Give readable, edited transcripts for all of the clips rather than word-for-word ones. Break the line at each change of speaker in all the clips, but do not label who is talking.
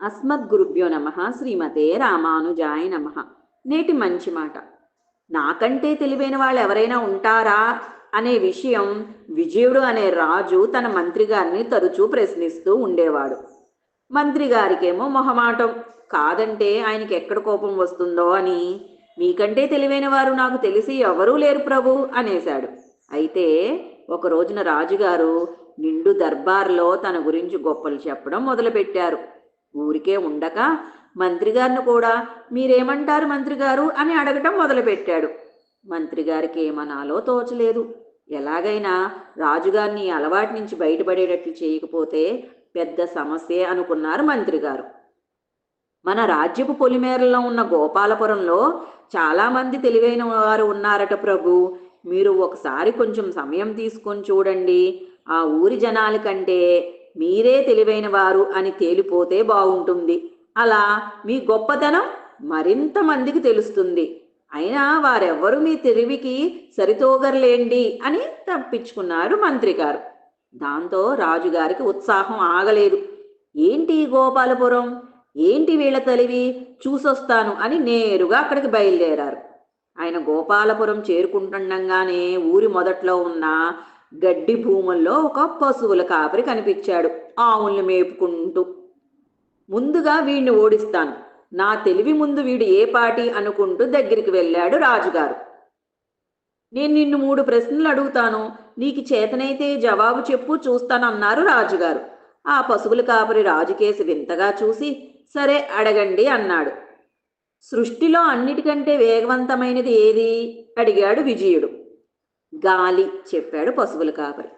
అస్మద్గురుభ్యో నమ. శ్రీమతే రామానుజాయ నమ. నేటి మంచి మాట. నాకంటే తెలివైన వాళ్ళు ఎవరైనా ఉంటారా అనే విషయం విజయుడు అనే రాజు తన మంత్రి గారిని తరచూ ప్రశ్నిస్తూ ఉండేవాడు. మంత్రి గారికేమో మొహమాటం, కాదంటే ఆయనకి ఎక్కడ కోపం వస్తుందో అని. మీకంటే తెలివైన వారు నాకు తెలిసి ఎవరూ లేరు ప్రభు అనేశాడు. అయితే ఒక రోజున రాజుగారు నిండు దర్బార్లో తన గురించి గొప్పలు చెప్పడం మొదలుపెట్టారు. ఊరికే ఉండక మంత్రిగారిని కూడా మీరేమంటారు మంత్రిగారు అని అడగటం మొదలుపెట్టాడు. మంత్రిగారికి ఏమనాలో తోచలేదు. ఎలాగైనా రాజుగారిని అలవాటు నుంచి బయటపడేటట్లు చేయకపోతే పెద్ద సమస్యే అనుకున్నారు మంత్రిగారు. మన రాజ్యపు పొలిమేరలో ఉన్న గోపాలపురంలో చాలామంది తెలివైన వారు ఉన్నారట ప్రభు. మీరు ఒకసారి కొంచెం సమయం తీసుకొని చూడండి. ఆ ఊరి జనాల కంటే మీరే తెలివైన వారు అని తేలిపోతే బాగుంటుంది. అలా మీ గొప్పతనం మరింత మందికి తెలుస్తుంది. అయినా వారెవ్వరూ మీ తెలివికి సరితూగర్లేండి అని తప్పించుకున్నారు మంత్రి గారు. దాంతో రాజుగారికి ఉత్సాహం ఆగలేదు. ఏంటి గోపాలపురం, ఏంటి వీళ్ళ తెలివి, చూసొస్తాను అని నేరుగా అక్కడికి బయలుదేరారు. ఆయన గోపాలపురం చేరుకుంటుండగానే ఊరి మొదట్లో ఉన్న గడ్డి భూముల్లో ఒక పశువుల కాపరి కనిపించాడు, ఆవుల్ని మేపుకుంటూ. ముందుగా వీడిని ఓడిస్తాను, నా తెలివి ముందు వీడు ఏ పాటి అనుకుంటూ దగ్గరికి వెళ్ళాడు రాజుగారు. నేను నిన్ను 3 ప్రశ్నలు అడుగుతాను, నీకు చేతనైతే జవాబు చెప్పు, చూస్తానన్నారు రాజుగారు. ఆ పశువుల కాపరి రాజుకేసి వింతగా చూసి సరే అడగండి అన్నాడు. సృష్టిలో అన్నిటికంటే వేగవంతమైనది ఏది అడిగాడు విజయుడు. గాలి చెప్పాడు పశువుల కాపరి.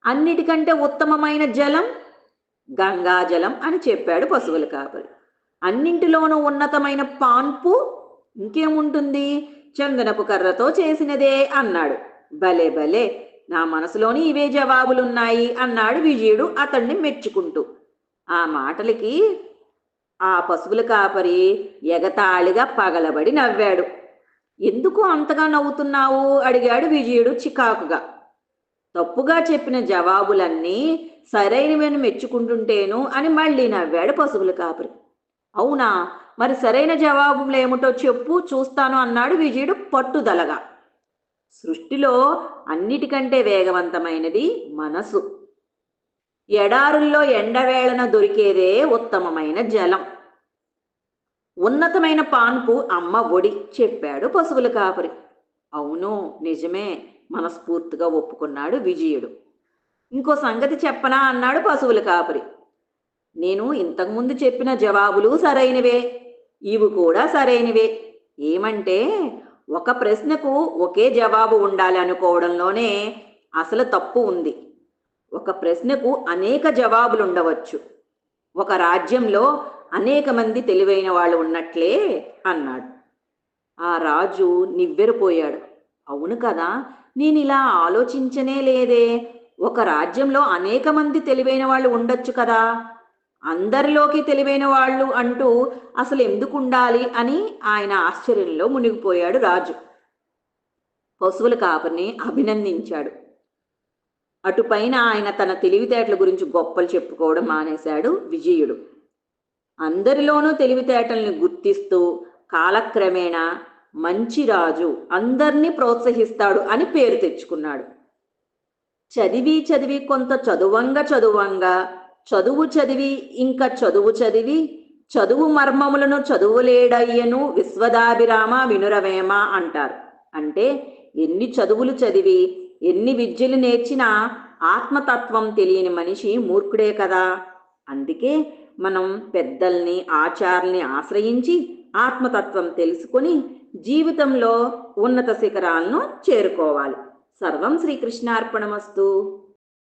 అన్నిటికంటే ఉత్తమమైన జలం గంగాజలం అని చెప్పాడు పశువుల కాపరి. అన్నింటిలోనూ ఉన్నతమైన పాన్పు ఇంకేముంటుంది, చందనపు కర్రతో చేసినదే అన్నాడు. భలే భలే, నా మనసులోని ఇవే జవాబులున్నాయి అన్నాడు విజయుడు అతన్ని మెచ్చుకుంటూ. ఆ మాటలకి ఆ పశువుల కాపరి ఎగతాళిగా పగలబడి నవ్వాడు. ఎందుకు అంతగా నవ్వుతున్నావు అడిగాడు విజయుడు చికాకుగా. తప్పుగా చెప్పిన జవాబులన్నీ సరైనవని మెచ్చుకుంటుంటేను అని మళ్ళీ నవ్వాడు పశువుల కాపరి. అవునా, మరి సరైన జవాబులేమిటో చెప్పు, చూస్తాను అన్నాడు విజయుడు పట్టుదలగా. సృష్టిలో అన్నిటికంటే వేగవంతమైనది మనసు. ఎడారుల్లో ఎండవేళన దొరికేదే ఉత్తమమైన జలం. ఉన్నతమైన పాన్పు అమ్మ ఒడి చెప్పాడు పశువుల కాపరి. అవును నిజమే, మనస్ఫూర్తిగా ఒప్పుకున్నాడు విజయుడు. ఇంకో సంగతి చెప్పనా అన్నాడు పశువుల కాపరి. నేను ఇంతకుముందు చెప్పిన జవాబులు సరైనవే, ఇవి కూడా సరైనవే. ఏమంటే ఒక ప్రశ్నకు ఒకే జవాబు ఉండాలి అనుకోవడంలోనే అసలు తప్పు ఉంది. ఒక ప్రశ్నకు అనేక జవాబులు ఉండవచ్చు. ఒక రాజ్యంలో అనేక మంది తెలివైన వాళ్ళు ఉన్నట్లే అన్నాడు. ఆ రాజు నివ్వెరపోయాడు. అవును కదా, నేను ఇలా ఆలోచించనే లేదే. ఒక రాజ్యంలో అనేక మంది తెలివైన వాళ్ళు ఉండొచ్చు కదా, అందరిలోకి తెలివైన వాళ్ళు అంటూ అసలు ఎందుకు ఉండాలి అని ఆయన ఆశ్చర్యంలో మునిగిపోయాడు రాజు. పశువుల కాపరిని అభినందించాడు. అటుపైన ఆయన తన తెలివితేటల గురించి గొప్పలు చెప్పుకోవడం మానేశాడు విజయుడు. అందరిలోనూ తెలివితేటల్ని గుర్తిస్తూ కాలక్రమేణా మంచి రాజు అందరినీ ప్రోత్సహిస్తాడు అని పేరు తెచ్చుకున్నాడు. చదివి చదివి కొంత చదువంగా చదువు చదివి ఇంకా చదువు చదివి చదువు మర్మములను చదువులేడయ్యను విశ్వదాభిరామ వినురవేమ అంటారు. అంటే ఎన్ని చదువులు చదివి ఎన్ని విద్యలు నేర్చినా ఆత్మతత్వం తెలియని మనిషి మూర్ఖుడే కదా. అందుకే మనం పెద్దల్ని ఆచార్యుల్ని ఆశ్రయించి ఆత్మతత్వం తెలుసుకొని జీవితంలో ఉన్నత శిఖరాలను చేరుకోవాలి. సర్వం శ్రీకృష్ణార్పణమస్తు.